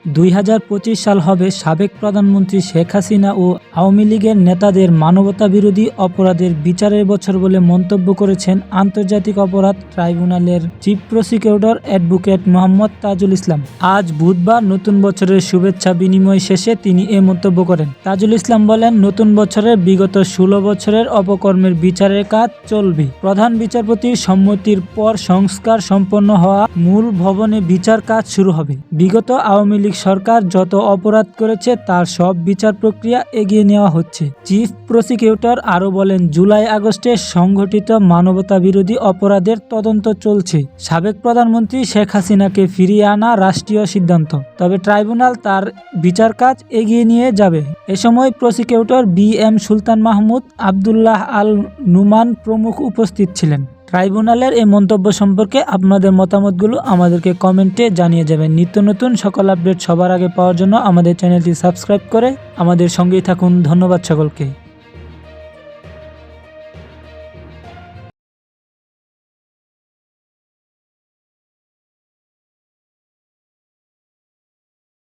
2025 সাল হবে সাবেক প্রধানমন্ত্রী শেখ হাসিনা ও আওয়ামী লীগের নেতাদের মানবতাবিরোধী অপরাধের বিচারের বছর বলে মন্তব্য করেছেন আন্তর্জাতিক অপরাধ ট্রাইব্যুনালের chief prosecutor advocate Mohammad Tajul Islam. আজ বুধবার নতুন বছরের শুভেচ্ছা বিনিময় শেষে তিনি এ মন্তব্য করেন। তাজুল ইসলাম বলেন, নতুন বছরের বিগত 16 বছরের অপকর্মের বিচারের কাজ চলবে। প্রধান বিচারপতির সম্মতির পর সংস্কার সম্পন্ন হওয়া মূল ভবনে বিচার কাজ শুরু হবে। বিগত আওয়ামী লীগ সরকার যত অপরাধ করেছে তার সব বিচার প্রক্রিয়া এগিয়ে নেওয়া হচ্ছে। চিফ প্রসিকিউটর আরও বলেন, জুলাই আগস্টে সংঘটিত মানবতাবিরোধী অপরাধের তদন্ত চলছে। সাবেক প্রধানমন্ত্রী শেখ হাসিনাকে ফিরিয়ে আনা রাষ্ট্রীয় সিদ্ধান্ত, তবে ট্রাইব্যুনাল তার বিচার কাজ এগিয়ে নিয়ে যাবে। এ সময় প্রসিকিউটর বি.এম. সুলতান মাহমুদ, আবদুল্লাহ আল নুমান প্রমুখ উপস্থিত ছিলেন। ট্রাইব্যুনালের এই মন্তব্য সম্পর্কে আপনাদের মতামতগুলো আমাদেরকে কমেন্টে জানিয়ে যাবেন। নিত্য নতুন সকল আপডেট সবার আগে পাওয়ার জন্য আমাদের চ্যানেলটি সাবস্ক্রাইব করে আমাদের সঙ্গেই থাকুন। ধন্যবাদ সকলকে।